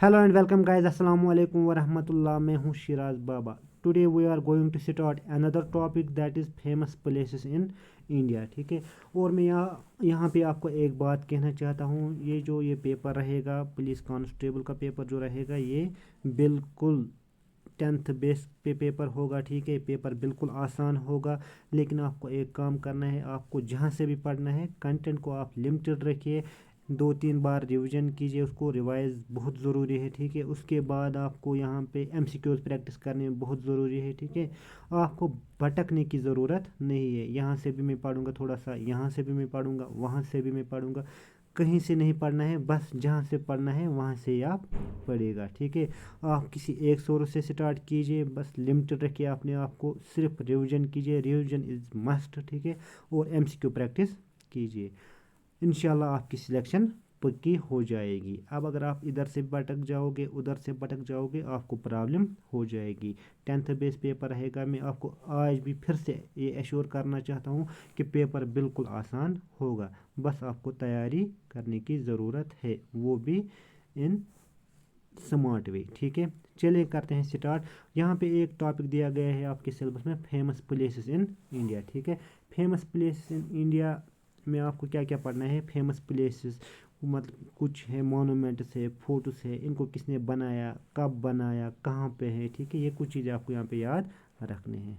Hello and welcome guys, अस्सलाम वालेकुम वरहमतुल्लाह। मैं हूँ Shiraz Baba. Today we are going to start another topic that is famous places in India. ठीक है, और मैं यहाँ पे आपको एक बात कहना चाहता हूँ। ये पेपर रहेगा, पुलिस कांस्टेबल का पेपर जो रहेगा, ये बिल्कुल 10th बेस पे पेपर होगा। ठीक है, पेपर बिल्कुल आसान होगा, लेकिन आपको एक काम करना है। आपको जहाँ से भी पढ़ना है, कंटेंट को आप लिमिटेड रखिए, 2-3 बार रिवीजन कीजिए, उसको रिवाइज बहुत ज़रूरी है। ठीक है, उसके बाद आपको यहाँ पे एमसीक्यूज प्रैक्टिस करने में बहुत ज़रूरी है। ठीक है, आपको भटकने की ज़रूरत नहीं है। यहाँ से भी मैं पढ़ूँगा थोड़ा सा, यहाँ से भी मैं पढ़ूँगा, वहाँ से भी मैं पढ़ूँगा, कहीं से नहीं पढ़ना है, बस जहाँ से पढ़ना है वहाँ से ही आप पढ़ेगा। ठीक है, आप किसी एक सोर्स से स्टार्ट कीजिए, बस लिमिटेड रखिए अपने आप को, सिर्फ रिवीजन कीजिए, रिवीजन इज़ मस्ट। ठीक है, और एमसीक्यू प्रैक्टिस कीजिए, इंशाल्लाह आपकी सिलेक्शन पक्की हो जाएगी। अब अगर आप इधर से भटक जाओगे, उधर से भटक जाओगे, आपको प्रॉब्लम हो जाएगी। 10th बेस पेपर रहेगा। मैं आपको आज भी फिर से ये एश्योर करना चाहता हूँ कि पेपर बिल्कुल आसान होगा, बस आपको तैयारी करने की ज़रूरत है, वो भी इन स्मार्ट वे। ठीक है, चलिए करते हैं स्टार्ट। यहाँ पे एक टॉपिक दिया गया है आपके सिलेबस में, फेमस प्लेसेस इन इंडिया। ठीक है, फेमस प्लेसेस इन इंडिया में आपको क्या क्या पढ़ना है। फेमस प्लेसेस मतलब कुछ है, मोनूमेंट्स है, फोर्ट्स है, इनको किसने बनाया, कब बनाया, कहाँ पे है। ठीक है, ये कुछ चीज़ें आपको यहाँ पे याद रखने हैं।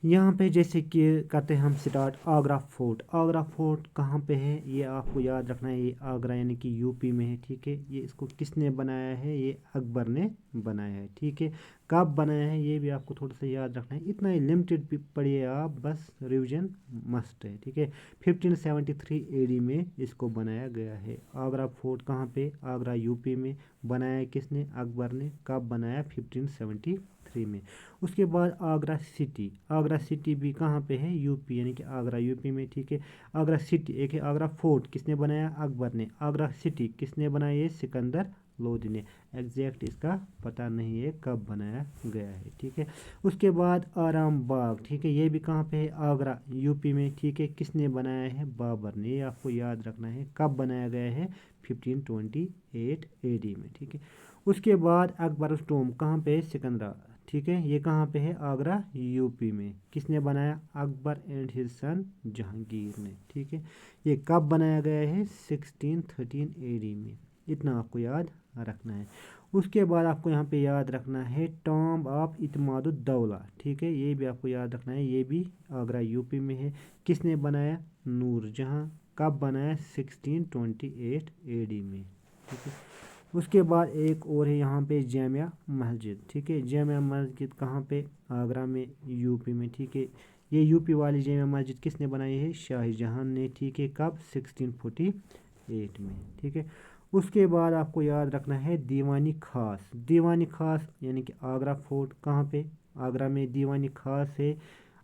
यहाँ पे जैसे कि करते हैं हम start. Agra fort, Agra fort कहाँ पे है ये आपको याद रखना है। ये आगरा यानी कि यूपी में है। ठीक है, ये इसको किसने बनाया है, ये अकबर ने बनाया है। ठीक है, कब बनाया है ये भी आपको थोड़ा सा याद रखना है। इतना ही लिमिटेड पढ़िए आप, बस रिवीजन मस्ट है। ठीक है, 1573 एडी में इसको बनाया गया है। आगरा फोर्ट कहाँ पे, आगरा यूपी में। बनाया किसने, अकबर ने। कब बनाया, 1573 में। उसके बाद आगरा सिटी, आगरा सिटी भी कहाँ पे है, यूपी, यानी कि आगरा यूपी में। ठीक है, आगरा सिटी एक है। आगरा फोर्ट किसने बनाया, अकबर ने। आगरा सिटी किसने बनाया, ये सिकंदर लोधी ने। एग्जैक्ट इसका पता नहीं है कब बनाया गया है। ठीक है, उसके बाद आराम बाग। ठीक है, ये भी कहाँ पे है, आगरा यूपी में। ठीक है, किसने बनाया है, बाबर ने। ये आपको याद रखना है, कब बनाया गया है, 1528 एडी में। ठीक है, उसके बाद अकबर टोम कहाँ पे है, सिकंदरा। ठीक है, ये कहाँ पे है, आगरा यूपी में। किसने बनाया, Akbar and his son Jahangir ने। ठीक है, ये कब बनाया गया है, 1613 एडी में। इतना आपको याद रखना है। उसके बाद आपको यहाँ पे याद रखना है टॉम्ब ऑफ इत्मादुद्दौला। ठीक है, ये भी आपको याद रखना है, ये भी आगरा यूपी में है। किसने बनाया, नूरजहां। कब बनाया, 1628 एडी में। ठीक है, उसके बाद एक और है यहाँ पे जामिया मस्जिद। ठीक है, जामिया मस्जिद कहाँ पे, आगरा में, यूपी में। ठीक है, ये यूपी वाली जामिया मस्जिद किसने बनाई है, शाहजहां ने। ठीक है, कब, 1648 में। ठीक है, उसके बाद आपको याद रखना है दीवानी खास। दीवानी खास यानी कि आगरा फोर्ट कहाँ पे, आगरा में दीवानी खास है।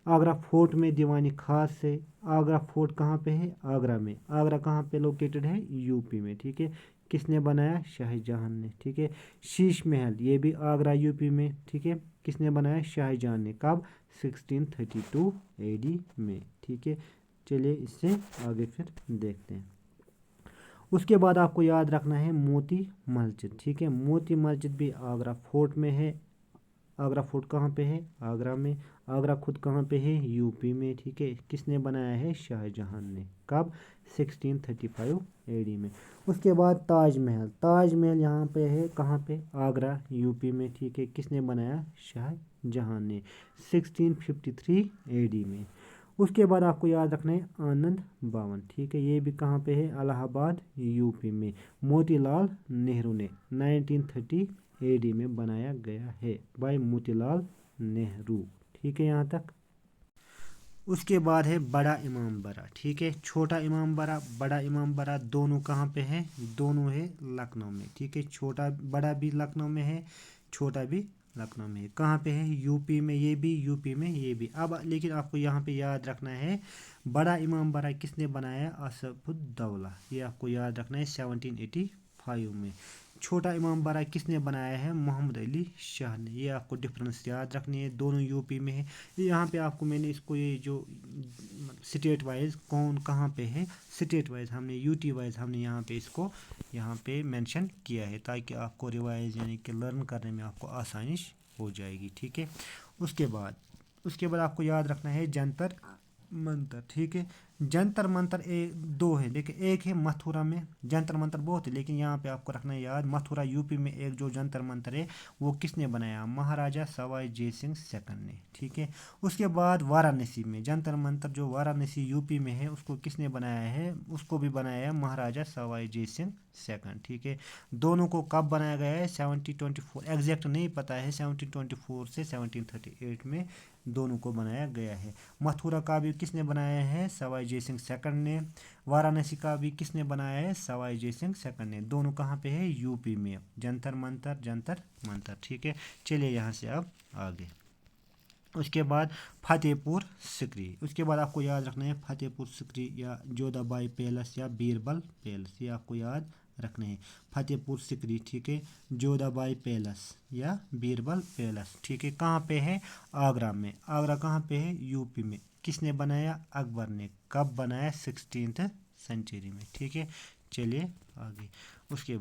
आगरा फोर्ट में दीवानी खास है। आगरा फोर्ट कहाँ पे है, आगरा में। आगरा कहाँ पे लोकेटेड है, यूपी में। ठीक है, किसने बनाया, शाहजहां ने। ठीक है, शीश महल ये भी आगरा यूपी में। ठीक है, किसने बनाया, शाहजहां ने। कब, 1632 एडी में। ठीक है, चलिए इससे आगे फिर देखते हैं। उसके बाद आपको याद रखना है मोती मस्जिद। ठीक है, मोती मस्जिद भी आगरा फोर्ट में है। आगरा फोर्ट कहाँ पे है, आगरा में। आगरा खुद कहाँ पे है, यूपी में। ठीक है, किसने बनाया है, शाहजहां ने। कब, 1635 एडी में। उसके बाद ताजमहल, ताजमहल यहाँ पे है, कहाँ पे, आगरा यूपी में। ठीक है, किसने बनाया, शाहजहां ने, 1653 एडी में। उसके बाद आपको याद रखना है आनंद भवन। ठीक है, ये भी कहाँ पे है, इलाहाबाद यूपी में। मोतीलाल नेहरू ने 1930 एडी में बनाया गया है, बाय मोतीलाल नेहरू। ठीक है यहाँ तक। उसके बाद है बड़ा इमाम बाड़ा। ठीक है, छोटा इमाम बाड़ा, बड़ा इमाम बाड़ा दोनों कहाँ पे है, दोनों है लखनऊ में। ठीक है, छोटा बड़ा भी लखनऊ में है, छोटा भी लखनऊ में है। कहाँ पे है, यूपी में, ये भी यूपी में, ये भी। अब लेकिन आपको यहाँ पे याद रखना है बड़ा इमाम बाड़ा किसने बनाया, असफुद्दौला। ये आपको याद रखना है 1785 में। छोटा इमाम बाड़ा किसने बनाया है? मोहम्मद अली शाह ने। ये आपको डिफरेंस याद रखनी है, दोनों यूपी में है। यहाँ पे आपको मैंने इसको ये जो स्टेट वाइज कौन कहाँ पे है, स्टेट वाइज हमने यूटी वाइज हमने यहाँ पे इसको यहाँ पे मेंशन किया है, ताकि आपको रिवाइज यानी कि लर्न करने में आपको आसानी हो जाएगी। ठीक है, उसके बाद आपको याद रखना है जंतर मंतर। ठीक है, जंतर मंतर दो है, देखिए एक है मथुरा में, जंतर मंतर बहुत है, लेकिन यहाँ पे आपको रखना है याद, मथुरा यूपी में एक जो जंतर मंतर है वो किसने बनाया? महाराजा सवाई जय सिंह सेकंड ने। ठीक है, उसके बाद वाराणसी में जंतर मंतर जो वाराणसी यूपी में है उसको किसने बनाया है? उसको भी बनाया है महाराजा सवाई जय सिंह सेकंड। ठीक है, दोनों को कब बनाया गया है? 1724, एग्जैक्ट नहीं पता है, 1724 से 1738 में दोनों को बनाया गया है। मथुरा का भी किसने बनाया है? सवाई जय सिंह सेकंड ने। वाराणसी का भी किसने बनाया है? सवाई जय सिंह सेकंड ने। दोनों कहाँ पे है? यूपी में। जंतर मंतर जंतर मंतर। ठीक है, चलिए यहाँ से अब आगे। उसके बाद फतेहपुर सिकरी, उसके बाद आपको याद रखना है फतेहपुर सिकरी या जोधाबाई पैलेस या बीरबल पैलेस, ये आपको याद रखने हैं। फतेहपुर सिकरी, ठीक है, जोधाबाई पैलेस या बीरबल पैलेस। ठीक है, कहाँ पे है? आगरा में। आगरा कहाँ पे है? यूपी में। किसने बनाया? अकबर ने। कब बनाया? 16th सेंचुरी में। ठीक है, चलिए आगे। उसके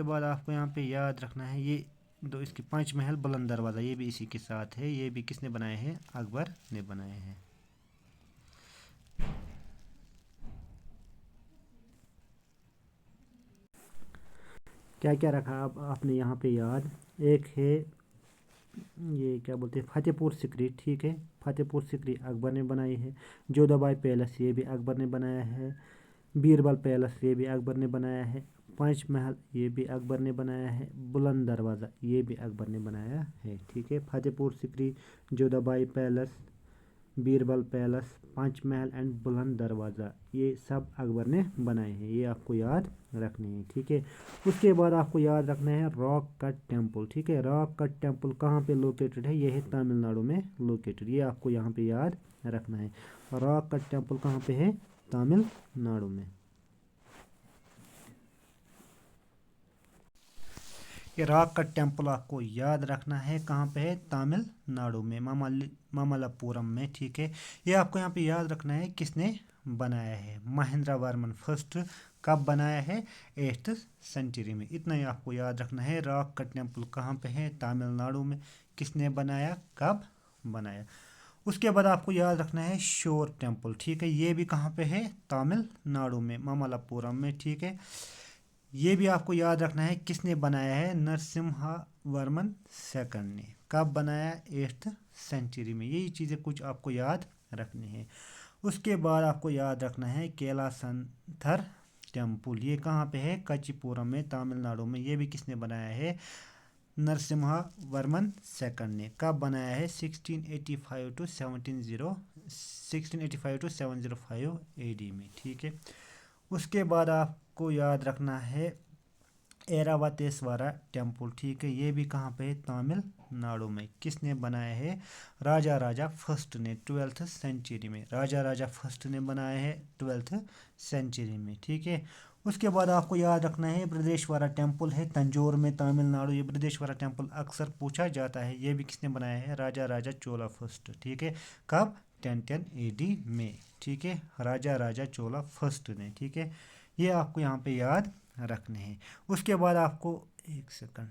बाद आपको यहाँ पे याद रखना है ये दो, इसके पंच महल बुलंद दरवाज़ा, ये भी इसी के साथ है। ये भी किसने बनाए हैं? अकबर ने बनाए हैं। क्या क्या रखा अब आपने यहाँ पे याद? एक है ये क्या बोलते हैं, फतेहपुर सिकरी। ठीक है, फतेहपुर सिकरी अकबर ने बनाई है। जोधाबाई पैलेस ये भी अकबर ने बनाया है। बीरबल पैलेस ये भी अकबर ने बनाया है। पंच महल ये भी अकबर ने बनाया है। बुलंद दरवाज़ा ये भी अकबर ने बनाया है। ठीक है, Fatehpur Sikri, Jodha Bai palace, Birbal palace, punch Mahal and बुलंद दरवाज़ा ये सब अकबर ने बनाए हैं। ये आपको याद रखने हैं। ठीक है, उसके बाद आपको याद रखना है रॉक कट टेम्पल। ठीक है, रॉक कट टेम्पल कहाँ पे लोकेटेड है? ये है तमिलनाडु में लोकेटेड। ये आपको यहाँ पे याद रखना है। रॉक कट टेम्पल कहाँ पे है? तमिलनाडु में। ये रॉक कट टेम्पल आपको याद रखना है, कहाँ पे है? तमिलनाडु में, मामल्लपुरम में। ठीक है, ये आपको यहाँ पे याद रखना है किसने बनाया है? महेंद्र वर्मन फर्स्ट। कब बनाया है? 8th सेंचुरी में। इतना ही आपको याद रखना है। रॉक कट टेम्पल कहाँ पे है? तमिलनाडु में। किसने बनाया? कब बनाया? उसके बाद आपको याद रखना है शोर टेम्पल। ठीक है, ये भी कहाँ पे है? तमिलनाडु में, मामल्लपुरम में। ठीक है, ये भी आपको याद रखना है किसने बनाया है? नरसिम्हा वर्मन सेकंड ने। कब बनाया? 8th सेंचुरी में। यही चीज़ें कुछ आपको याद रखनी है। उसके बाद आपको याद रखना है कैलासंथर टेम्पल। ये कहाँ पे है? कच्चीपुरम में, तमिलनाडु में। ये भी किसने बनाया है? नरसिम्हा वर्मन सेकंड ने। कब बनाया है? 1685 टू 705 AD में। ठीक है, उसके बाद आपको याद रखना है ऐरावतेश्वरा टेम्पल। ठीक है, ये भी कहाँ पे है? तमिलनाडु में। किसने बनाया है? राजा राजा फर्स्ट ने, 12th सेंचुरी में। राजा राजा फर्स्ट ने बनाया है 12th सेंचुरी में। ठीक है, उसके बाद आपको याद रखना है बृहदेश्वरा टेम्पल है तंजौर में, तमिलनाडु। ये बृहदेश्वरा टेम्पल अक्सर पूछा जाता है। ये भी किसने बनाया है? राजा राजा चोला फर्स्ट। ठीक है, कब? 1010 AD में। ठीक है, राजा राजा चोला फर्स्ट ने। ठीक है, ये आपको यहाँ पे याद रखने हैं। उसके बाद आपको एक सेकंड,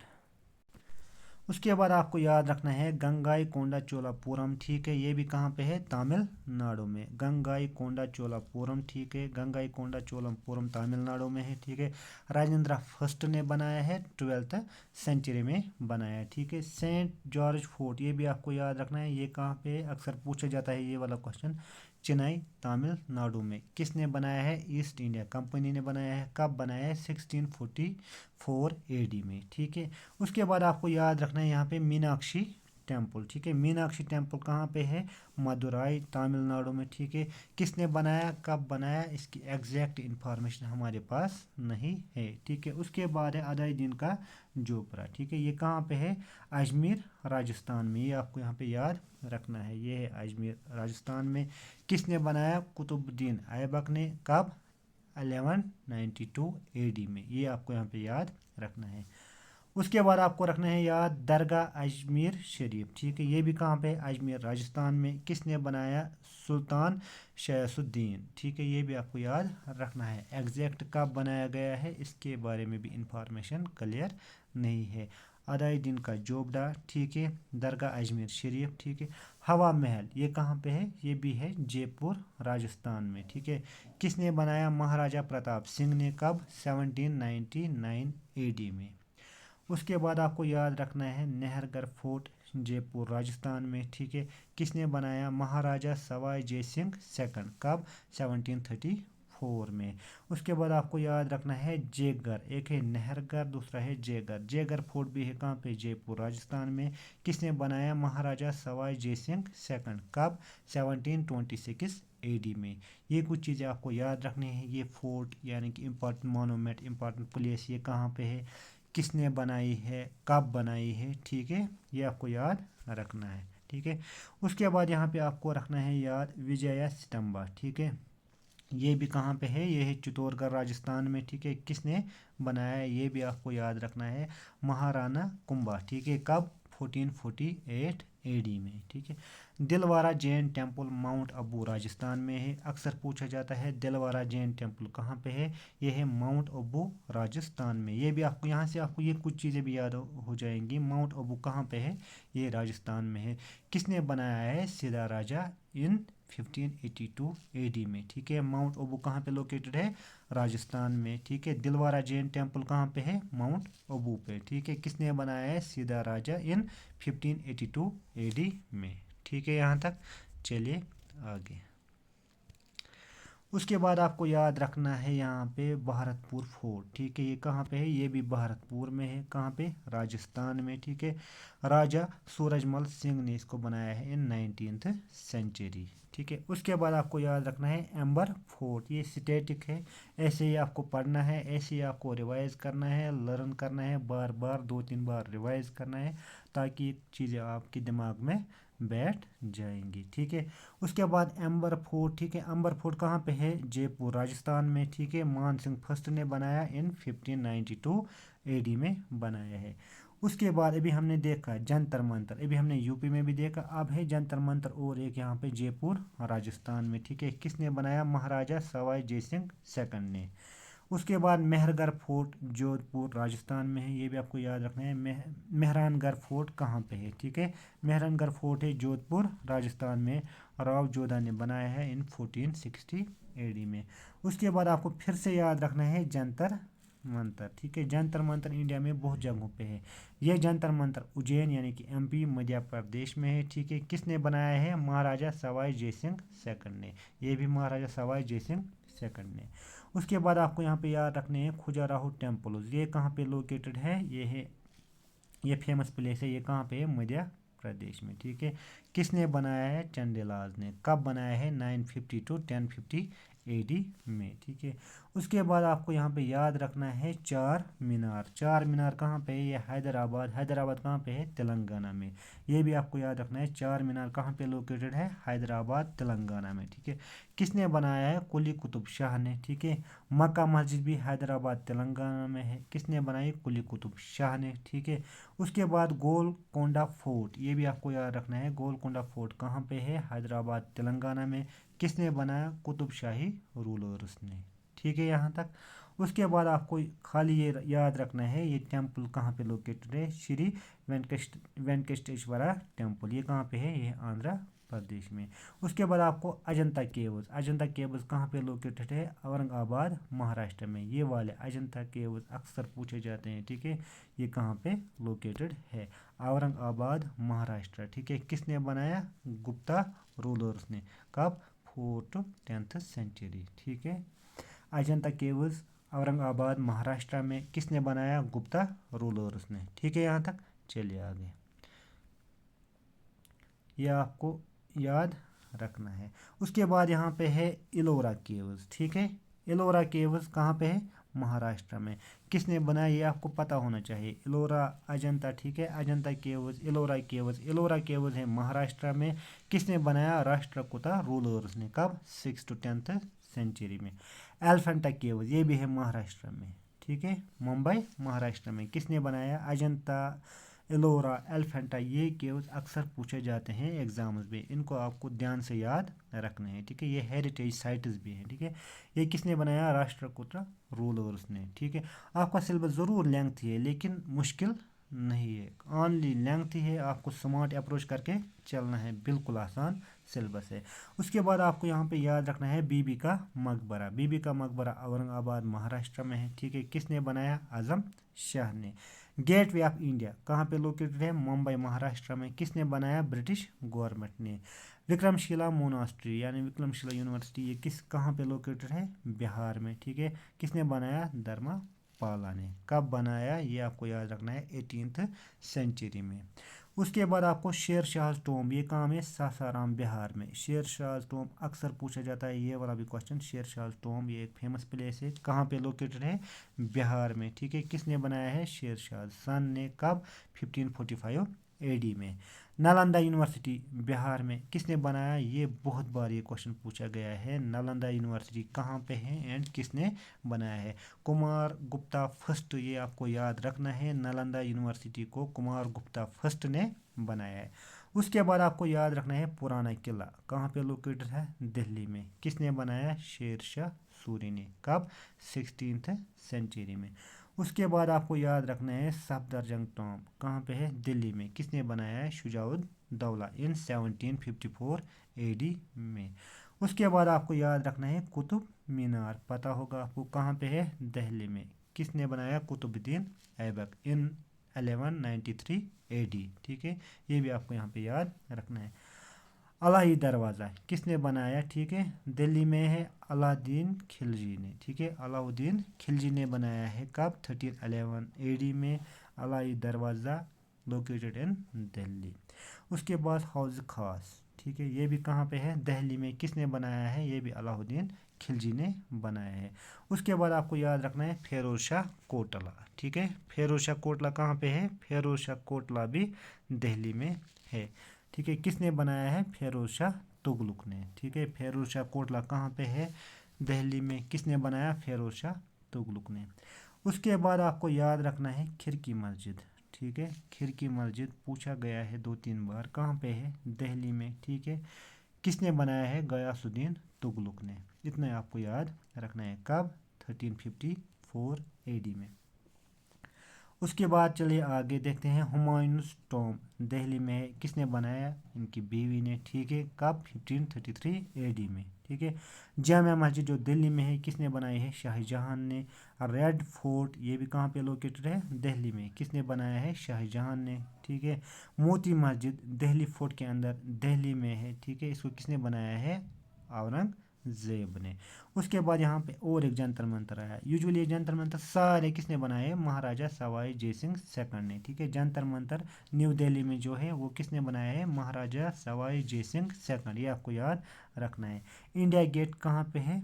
उसके बाद आपको याद रखना है गंगाई कोंडा चोलापुरम। ठीक है, ये भी कहाँ पे है? तमिलनाडु में। गंगाई कोंडा चोलापुरम। ठीक है, गंगाई कोंडा चोलापुरम तमिलनाडु में है। ठीक है, राजेंद्र फर्स्ट ने बनाया है, 12th सेंचुरी में बनाया है। ठीक है, सेंट जॉर्ज फोर्ट ये भी आपको याद रखना है। ये कहाँ पे है? अक्सर पूछा जाता है ये वाला क्वेश्चन। चेन्नई तमिलनाडु में। किसने बनाया है? ईस्ट इंडिया कंपनी ने बनाया है। कब बनाया है? 1644 AD में। ठीक है, उसके बाद आपको याद रखना है यहाँ पे मीनाक्षी टेम्पल। ठीक है, मीनाक्षी टेम्पल कहाँ पे है? मदुराई तमिलनाडु में। ठीक है, किसने बनाया? कब बनाया? इसकी एग्जैक्ट इंफॉर्मेशन हमारे पास नहीं है। ठीक है, उसके बाद है अलाउद्दीन का जोपरा। ठीक है, ये कहाँ पे है? अजमेर राजस्थान में। ये आपको यहाँ पे याद रखना है, ये है अजमेर राजस्थान में। किसने बनाया? कुतुबुद्दीन ऐबक ने। कब? 1192 AD में, ये आपको यहाँ पे याद रखना है। उसके बाद आपको रखना है याद दरगाह अजमेर शरीफ, ठीक है, ये भी कहाँ पे अजमेर राजस्थान में। किसने बनाया? सुल्तान शयासुद्दीन, ठीक है, ये भी आपको याद रखना है। एग्जैक्ट कब बनाया गया है इसके बारे में भी इंफॉर्मेशन क्लियर नहीं है। अलाउद्दीन का जोबड़ा, ठीक है, दरगाह अजमेर शरीफ, ठीक है। हवा महल ये कहाँ पे है? ये भी है जयपुर राजस्थान में, ठीक है। किसने बनाया? महाराजा प्रताप सिंह ने। कब? 1799 AD में। उसके बाद आपको याद रखना है नहरगढ़ फोर्ट जयपुर राजस्थान में, ठीक है। किसने बनाया? महाराजा सवाई जय सिंह सेकंड। कब? 1734 में। उसके बाद आपको याद रखना है जयगढ़, एक है नहरगढ़, दूसरा है जयगढ़। जयगढ़ फोर्ट भी है कहाँ पे? जयपुर राजस्थान में। किसने बनाया? महाराजा सवाई जय सिंह सेकंड। कब? 1726 AD में। ये कुछ चीज़ें आपको याद रखनी है। ये फोर्ट यानी कि इम्पॉर्टेंट मोनूमेंट, इम्पॉर्टेंट प्लेस ये कहाँ पे है, किसने बनाई है, कब बनाई है, ठीक है, ये आपको याद रखना है, ठीक है। उसके बाद यहाँ पे आपको रखना है याद विजया स्तंभा, ठीक है, ये भी कहाँ पे है? ये है चित्तौड़गढ़ राजस्थान में, ठीक है। किसने बनाया है? ये भी आपको याद रखना है महाराणा कुंभा, ठीक है। कब? 1448 AD में, ठीक है। दिलवारा जैन टेम्पल माउंट आबू राजस्थान में है। अक्सर पूछा जाता है दिलवारा जैन टेम्पल कहाँ पे है? ये है माउंट आबू राजस्थान में। ये भी आपको यहाँ से आपको ये कुछ चीज़ें भी याद हो जाएंगी। माउंट आबू कहाँ पे है? ये राजस्थान में है। किसने बनाया है? सिदा राजा इन 1582 AD में, ठीक है। माउंट आबू कहाँ पे लोकेटेड है? राजस्थान में, ठीक है। दिलवारा जैन टेम्पल कहाँ पे है? माउंट आबू पे, ठीक है। किसने बनाया है? सिदा राजा इन 1582 AD में, ठीक है। यहाँ तक चलिए आगे। उसके बाद आपको याद रखना है यहाँ पे भरतपुर फोर्ट, ठीक है, ये कहाँ पे है? ये भी भरतपुर में है। कहाँ पे? राजस्थान में, ठीक है। राजा सूरजमल सिंह ने इसको बनाया है इन 19th सेंचुरी, ठीक है। उसके बाद आपको याद रखना है एम्बर फोर्ट, ये स्टैटिक है, ऐसे ही आपको पढ़ना है, ऐसे ही आपको रिवाइज करना है, लर्न करना है, बार बार 2-3 बार रिवाइज करना है ताकि चीज़ें आपके दिमाग में बैठ जाएंगी, ठीक है। उसके बाद एम्बर फोर्ट, ठीक है। एम्बर फोर्ट कहाँ पे है? जयपुर राजस्थान में, ठीक है। मान सिंह फर्स्ट ने बनाया इन 1592 AD में बनाया है। उसके बाद अभी हमने देखा जंतर मंतर, अभी हमने यूपी में भी देखा, अब है जंतर मंतर और एक यहाँ पे जयपुर राजस्थान में, ठीक है। किसने बनाया? महाराजा सवाई जय सिंह सेकंड ने। उसके बाद मेहरगढ़ फोर्ट जोधपुर राजस्थान में है, ये भी आपको याद रखना है। मेहरानगढ़ फोर्ट कहाँ पे है? ठीक है, मेहरानगढ़ फोर्ट है जोधपुर राजस्थान में, राव जोधा ने बनाया है इन 1460 AD में। उसके बाद आपको फिर से याद रखना है जंतर मंतर, ठीक है। जंतर मंतर इंडिया में बहुत जगहों पे है। यह जंतर मंतर उज्जैन यानी कि MP मध्य प्रदेश में है, ठीक है। किसने बनाया है? महाराजा सवाई जय सिंह सेकंड ने, ये भी महाराजा सवाई जय सिंह सेकंड ने। उसके बाद आपको यहाँ पे याद रखने हैं खजुराहो टेम्पल, ये कहाँ पे लोकेटेड है? ये फेमस प्लेस है, ये कहाँ पे है? मध्य प्रदेश में, ठीक है। किसने बनाया है? चंडीलाल ने। कब बनाया है? 950 to 1050 AD में, ठीक है। उसके बाद आपको यहाँ पे याद रखना है चार मीनार। चार मीनार कहाँ पे है? ये हैदराबाद। हैदराबाद कहाँ पे है? तेलंगाना में। ये भी आपको याद रखना है, चार मीनार कहाँ पे लोकेटेड है? हैदराबाद तेलंगाना में, ठीक है। किसने बनाया है? कुली कुतुब शाह ने, ठीक है। मक्का मस्जिद भी हैदराबाद तेलंगाना में है, किसने बनाई? कुली कुतुब शाह ने, ठीक है। उसके बाद गोलकोंडा फोर्ट, ये भी आपको याद रखना है, गोलकोंडा फोर्ट कहाँ पे है? हैदराबाद तेलंगाना में, किसने बनाया? कुतुब शाही रूलर्स ने, ठीक है यहाँ तक। उसके बाद आपको खाली ये याद रखना है ये टेम्पल कहाँ पे लोकेटेड है? श्री वेंकटेश्वरा टेम्पल, ये कहाँ पे है? ये आंध्र प्रदेश में। उसके बाद आपको अजंता केव्स, अजंता केव्स कहाँ पे लोकेटेड है? औरंगाबाद महाराष्ट्र में। ये वाले अजंता केव्स अक्सर पूछे जाते हैं, ठीक है। ये कहाँ पे लोकेटेड है? औरंगाबाद महाराष्ट्र, ठीक है। किसने बनाया? गुप्ता रूलर्स ने। कब? 4th to 10th सेंचुरी, ठीक है। अजंता केव्स औरंगाबाद महाराष्ट्र में, किसने बनाया? गुप्ता रूलर्स ने, ठीक है। यहाँ तक चलिए आगे, यह आपको याद रखना है। उसके बाद यहाँ पे है इलोरा केव्स, ठीक है। इलोरा केव्स कहाँ पे है? महाराष्ट्र में। किसने बनाया? ये आपको पता होना चाहिए। इलोरा अजंता, ठीक है। Ajanta caves, Ellora caves, Ellora caves है महाराष्ट्र में। किसने बनाया? राष्ट्रकूटा रूलर्स ने। कब? 6th to 10th सेंचुरी में। एलिफेंटा केव्स ये भी है महाराष्ट्र में, ठीक है, मुंबई महाराष्ट्र में। किसने बनाया? अजंता, एलोरा, एलिफेंटा, ये केव्स अक्सर पूछे जाते हैं एग्जाम्स में, इनको आपको ध्यान से याद रखना है, ठीक है। ये हेरिटेज साइट्स भी हैं, ठीक है। ये किसने बनाया? राष्ट्रकूट रूलर्स ने, ठीक है। आपका सिलेबस ज़रूर लेंथी है लेकिन मुश्किल नहीं है, ऑनली लेंथी है, आपको स्मार्ट अप्रोच करके चलना है, बिल्कुल आसान सिलेबस है। उसके बाद आपको यहाँ पे याद रखना है बीबी का मकबरा। बीबी का मकबरा औरंगाबाद महाराष्ट्र में है, ठीक है। किसने बनाया? आजम शाह ने। गेट वे ऑफ इंडिया कहाँ पे लोकेटेड है? मुंबई महाराष्ट्र में। किसने बनाया? ब्रिटिश गवर्नमेंट ने। विक्रमशिला मोनास्ट्री यानी विक्रमशिला यूनिवर्सिटी ये कहाँ पे लोकेटेड है? बिहार में, ठीक है। किसने बनाया? धर्मपाला ने। कब बनाया? ये आपको याद रखना है 18th सेंचुरी में। उसके बाद आपको शेर शाह टोम्ब, ये कहाँ है? सासाराम बिहार में। शेर शाह टोम्ब अक्सर पूछा जाता है, ये वाला भी क्वेश्चन। शेर शाह टोम्ब ये एक फेमस प्लेस है, कहाँ पे लोकेटेड है? बिहार में, ठीक है। किसने बनाया है? शेर शाह सन ने। कब? 1545 AD में। नालंदा यूनिवर्सिटी बिहार में, किसने बनाया? ये बहुत बार ये क्वेश्चन पूछा गया है। नालंदा यूनिवर्सिटी कहाँ पे है एंड किसने बनाया है? कुमार गुप्ता फर्स्ट, ये आपको याद रखना है, नालंदा यूनिवर्सिटी को कुमार गुप्ता फर्स्ट ने बनाया है। उसके बाद आपको याद रखना है पुराना किला कहाँ पे लोकेटेड है? दिल्ली में। किसने बनाया? शेर शाह सूरी ने। कब? 16th सेंचुरी में। उसके बाद आपको याद रखना है सफदरजंग टॉम्ब कहाँ पे है? दिल्ली में। किसने बनाया है? शुजाउद्दौला इन 1754 AD में। उसके बाद आपको याद रखना है कुतुब मीनार, पता होगा आपको, कहाँ पे है? दिल्ली में। किसने बनाया? कुतुबुद्दीन ऐबक इन 1193 AD, ठीक है। ये भी आपको यहाँ पे याद रखना है। अलाही दरवाज़ा किसने बनाया? ठीक है, दिल्ली में है, अलाउद्दीन खिलजी ने, ठीक है, अलाउद्दीन खिलजी ने बनाया है। कब? 1311 AD में। अलाही दरवाज़ा लोकेटेड इन दिल्ली। उसके बाद हौज खास, ठीक है, ये भी कहाँ पे है? दिल्ली में। किसने बनाया है? ये भी अलाउद्दीन खिलजी ने बनाया है। उसके बाद आपको याद रखना है फिरोज शाह कोटला, ठीक है। फिरोज शाह कोटला कहाँ पे है? फिरोज शाह कोटला भी दिल्ली में है, ठीक है। किसने बनाया है? फिरोज शाह तुगलक ने, ठीक है। फिरोज शाह कोटला कहाँ पे है? दिल्ली में। किसने बनाया? फिरोज शाह तुगलक ने। उसके बाद आपको याद रखना है खिड़की मस्जिद, ठीक है। खिड़की मस्जिद पूछा गया है 2-3 बार, कहाँ पे है? दिल्ली में, ठीक है। किसने बनाया है? गयासुद्दीन तुगलक ने। इतना आपको याद रखना है। कब? 1354 AD में। उसके बाद चलिए आगे देखते हैं हुमायूंस टॉम्ब दिल्ली में है, किसने बनाया? इनकी बीवी ने, ठीक है। कब? 1533 AD में, ठीक है। जामिया मस्जिद जो दिल्ली में है, किसने बनाई है? शाहजहां ने। रेड फोर्ट ये भी कहाँ पे लोकेटेड है? दिल्ली में। किसने बनाया है? शाहजहां ने, ठीक है। मोती मस्जिद दिल्ली फोर्ट के अंदर दिल्ली में है, ठीक है। इसको किसने बनाया है? औरंगजेब ने। उसके बाद यहाँ पे और एक जंतर मंतर आया। यूजुअली ये जंतर मंतर सारे किसने बनाए? महाराजा सवाई जय सिंह सेकंड ने, ठीक है। जंतर मंतर न्यू दिल्ली में जो है वो किसने बनाया है? महाराजा सवाई जय सिंह सेकंड, ये आपको याद रखना है। इंडिया गेट कहाँ पे है?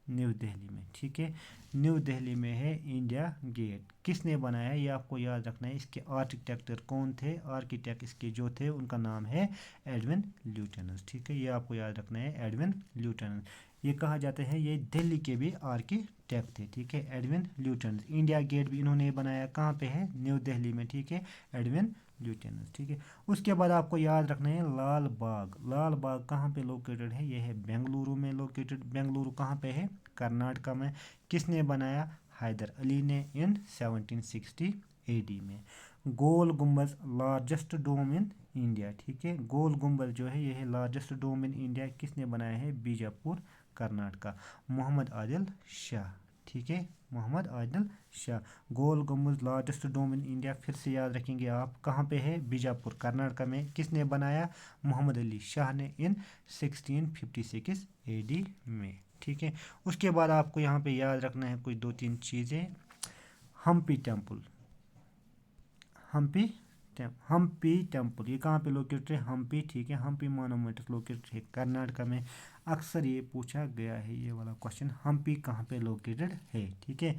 न्यू दिल्ली में, ठीक है। न्यू दिल्ली में है इंडिया गेट। किसने बनाया? ये आपको याद रखना है। इसके आर्किटेक्टर कौन थे? आर्किटेक्ट इसके जो थे उनका नाम है एडविन ल्यूटियंस, ठीक है। ये आपको याद रखना है, एडविन ल्यूटियंस। ये कहा जाता है ये दिल्ली के भी आर्किटेक्ट थे, ठीक है, एडविन ल्यूटियंस। इंडिया गेट भी इन्होंने बनाया, कहाँ पे है? न्यू दिल्ली में, ठीक है, एडविन ल्यूटियंस, ठीक है। उसके बाद आपको याद रखना है लाल बाग। लाल बाग कहाँ पे लोकेटेड है? ये है बेंगलुरु में लोकेटेड। बेंगलुरु कहाँ पे है? कर्नाटका में। किसने बनाया? हैदर अली ने इन 1760 AD में। गोल गुम्बज लार्जेस्ट डोम इन इंडिया, ठीक है। गोल गुम्बज जो है ये है लार्जेस्ट डोम इन इंडिया, किसने बनाया है? बीजापुर कर्नाटका, मोहम्मद आदिल शाह, ठीक है, मोहम्मद आदिल शाह। गोल गुम्बज लार्जेस्ट डोम इन इंडिया फिर से याद रखेंगे आप, कहाँ पे है? बीजापुर कर्नाटका में। किसने बनाया? मोहम्मद अली शाह ने इन 1656 AD में, ठीक है। उसके बाद आपको यहाँ पे याद रखना है कुछ 2-3 चीज़ें। हम्पी टेम्पल, हम्पी टेम्पल ये कहाँ पे लोकेटेड है? हम्पी, ठीक है। हम्पी मोनूमेंट लोकेटेड है कर्नाटका में। अक्सर ये पूछा गया है ये वाला क्वेश्चन, हम्पी कहाँ पे लोकेटेड है, ठीक है,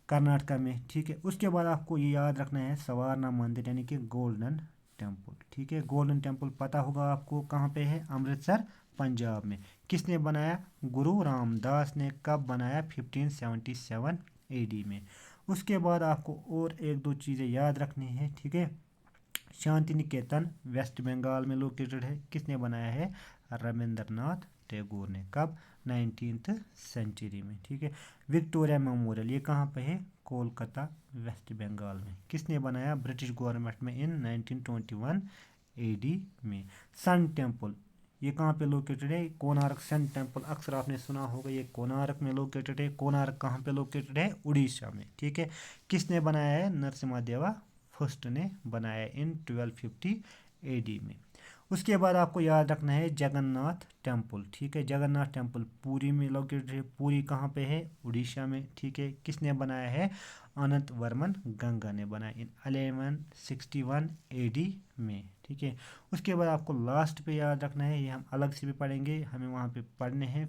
कर्नाटका में, ठीक है। उसके बाद आपको ये याद रखना है सवारना मंदिर यानी कि गोल्डन टेम्पल, ठीक है। गोल्डन टेम्पल पता होगा आपको, कहाँ पे है? अमृतसर पंजाब में। किसने बनाया? गुरु रामदास ने। कब बनाया? 1577 AD में। उसके बाद आपको और एक दो चीज़ें याद रखनी है, ठीक है। शांति निकेतन वेस्ट बंगाल में लोकेटेड है। किसने बनाया है? रविंद्रनाथ टैगोर ने। कब? 19th सेंचुरी में, ठीक है। विक्टोरिया मेमोरियल ये कहाँ पे है? कोलकाता वेस्ट बंगाल में। किसने बनाया? ब्रिटिश गवर्नमेंट में इन 1921 AD में। सन टेम्पल ये कहाँ पे लोकेटेड है? कोणार्क सन टेम्पल, अक्सर आपने सुना होगा, ये कोणार्क में लोकेटेड है। कोणार्क कहाँ पे लोकेटेड है? उड़ीसा में, ठीक है। किसने बनाया है? नरसिम्हा फर्स्ट ने बनाया इन 1250 AD में। उसके बाद आपको याद रखना है जगन्नाथ टेम्पल, ठीक है। जगन्नाथ टेम्पल पुरी में लोकेटेड है। पुरी कहाँ पे है? उड़ीसा में, ठीक है। किसने बनाया है? अनंत वर्मन गंगा ने बनाया इन 1161 AD में, ठीक है। उसके बाद आपको लास्ट पे याद रखना है, ये हम अलग से भी पढ़ेंगे, हमें वहाँ पे पढ़ने हैं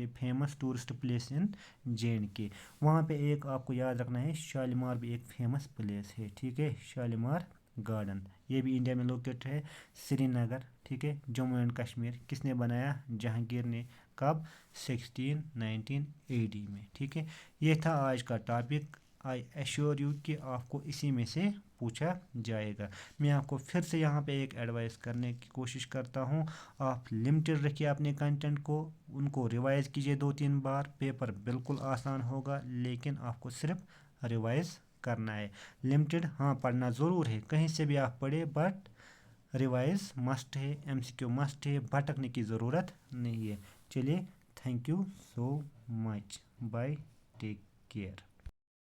famous tourist place in JNK। वहाँ पे एक आपको याद रखना है शालीमार भी एक फेमस प्लेस है, ठीक है। शालीमार गार्डन ये भी इंडिया में लोकेटेड है। श्रीनगर, ठीक है। जम्मू एंड कश्मीर किसने बनाया? जहांगीर ने। कब? 1619 AD में, ठीक है। ये था आज का टॉपिक। आई एश्योर यू कि आपको इसी में से पूछा जाएगा। मैं आपको फिर से यहाँ पे एक एडवाइस करने की कोशिश करता हूँ, आप लिमिटेड रखिए अपने कंटेंट को, उनको रिवाइज कीजिए 2-3 बार। पेपर बिल्कुल आसान होगा, लेकिन आपको सिर्फ रिवाइज करना है। लिमिटेड हाँ पढ़ना ज़रूर है, कहीं से भी आप पढ़े, बट रिवाइज मस्ट है, MCQ मस्ट है, भटकने की ज़रूरत नहीं है। चलिए, thank you so much, bye, take care.